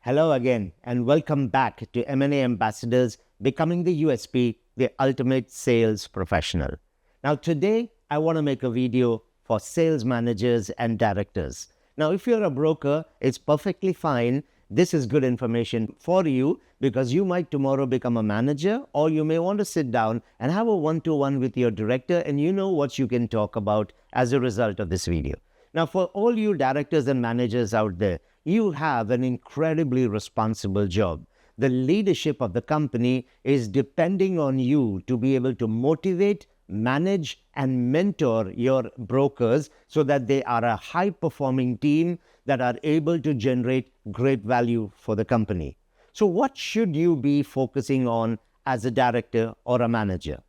Hello again, and welcome back to M&A Ambassadors Becoming the USP, the Ultimate Sales Professional. Now, today I want to make a video for sales managers and directors. Now, if you're a broker, it's perfectly fine. This is good information for you because you might tomorrow become a manager, or you may want to sit down and have a one-to-one with your director, and you know what you can talk about as a result of this video. Now, for all you directors and managers out there, you have an incredibly responsible job. The leadership of the company is depending on you to be able to motivate, manage, and mentor your brokers so that they are a high-performing team that are able to generate great value for the company. So what should you be focusing on as a director or a manager?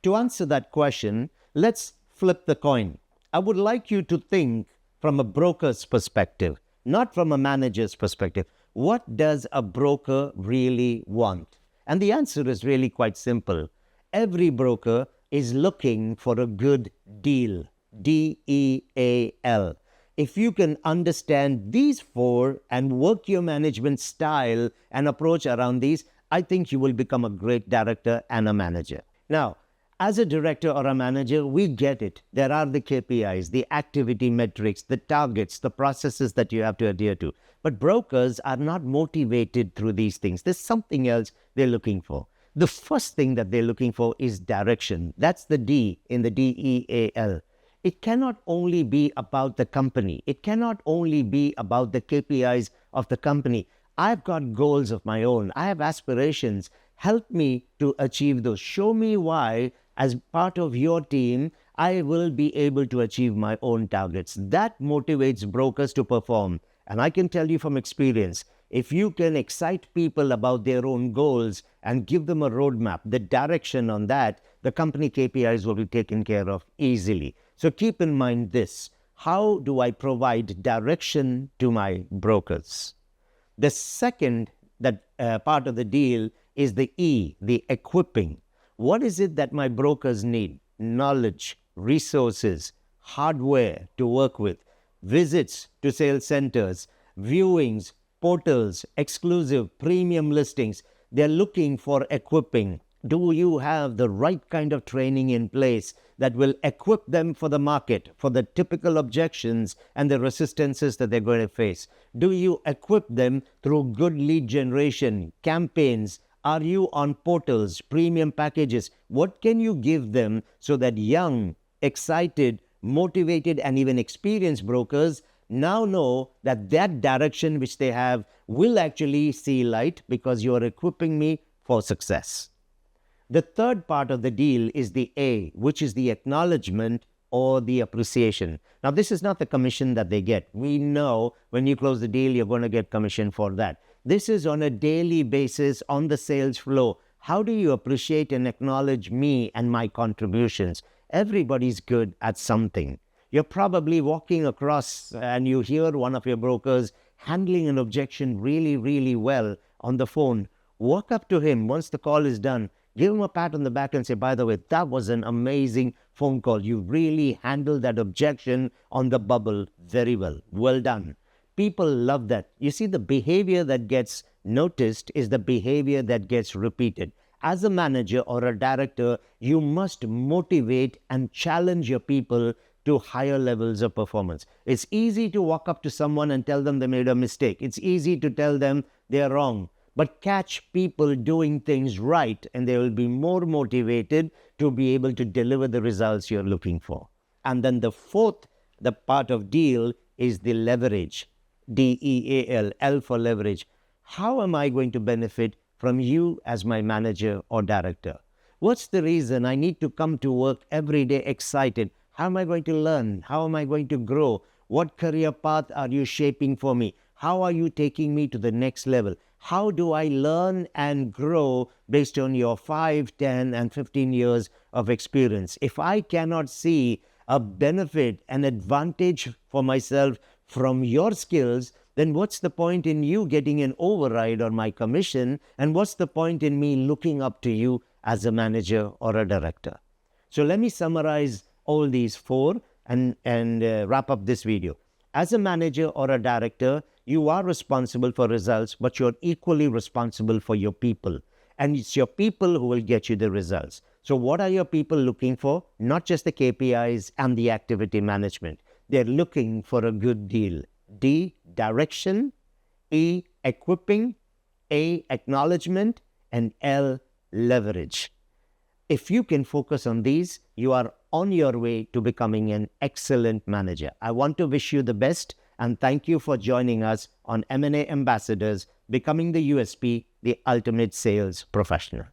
To answer that question, let's flip the coin. I would like you to think from a broker's perspective, not from a manager's perspective. What does a broker really want? And the answer is really quite simple. Every broker is looking for a good deal, D-E-A-L. If you can understand these four and work your management style and approach around these, I think you will become a great director and a manager. Now, as a director or a manager, we get it. There are the KPIs, the activity metrics, the targets, the processes that you have to adhere to. But brokers are not motivated through these things. There's something else they're looking for. The first thing that they're looking for is direction. That's the D in the D-E-A-L. It cannot only be about the company. It cannot only be about the KPIs of the company. I've got goals of my own. I have aspirations. Help me to achieve those. Show me why, as part of your team, I will be able to achieve my own targets. That motivates brokers to perform. And I can tell you from experience, if you can excite people about their own goals and give them a roadmap, the direction on that, the company KPIs will be taken care of easily. So keep in mind this. How do I provide direction to my brokers? The second part of the deal is the E, the equipping. What is it that my brokers need? Knowledge, resources, hardware to work with, visits to sales centers, viewings, portals, exclusive premium listings. They're looking for equipping. Do you have the right kind of training in place that will equip them for the market, for the typical objections and the resistances that they're going to face? Do you equip them through good lead generation, campaigns? Are you on portals, premium packages? What can you give them so that young, excited, motivated, and even experienced brokers now know that that direction which they have will actually see light because you are equipping me for success? The third part of the deal is the A, which is the acknowledgement or the appreciation. Now, this is not the commission that they get. We know when you close the deal, you're going to get commission for that. This is on a daily basis on the sales flow. How do you appreciate and acknowledge me and my contributions? Everybody's good at something. You're probably walking across and you hear one of your brokers handling an objection really, really well on the phone. Walk up to him once the call is done. Give him a pat on the back and say, by the way, that was an amazing phone call. You really handled that objection on the bubble very well. Well done. People love that. You see, the behavior that gets noticed is the behavior that gets repeated. As a manager or a director, you must motivate and challenge your people to higher levels of performance. It's easy to walk up to someone and tell them they made a mistake. It's easy to tell them they're wrong. But catch people doing things right, and they will be more motivated to be able to deliver the results you're looking for. And then the fourth, the part of deal is the leverage. D-E-A-L, L for leverage. How am I going to benefit from you as my manager or director? What's the reason I need to come to work every day excited? How am I going to learn? How am I going to grow? What career path are you shaping for me? How are you taking me to the next level? How do I learn and grow based on your 5, 10, and 15 years of experience? If I cannot see a benefit, an advantage for myself from your skills, then what's the point in you getting an override on my commission? And what's the point in me looking up to you as a manager or a director? So let me summarize all these four and wrap up this video. As a manager or a director, You are responsible for results, but you're equally responsible for your people. And it's your people who will get you the results. So what are your people looking for? Not just the KPIs and the activity management. They're looking for a good deal. D, direction. E, equipping. A, acknowledgement. And L, leverage. If you can focus on these, you are on your way to becoming an excellent manager. I want to wish you the best and thank you for joining us on M&A Ambassadors, Becoming the USP, the Ultimate Sales Professional.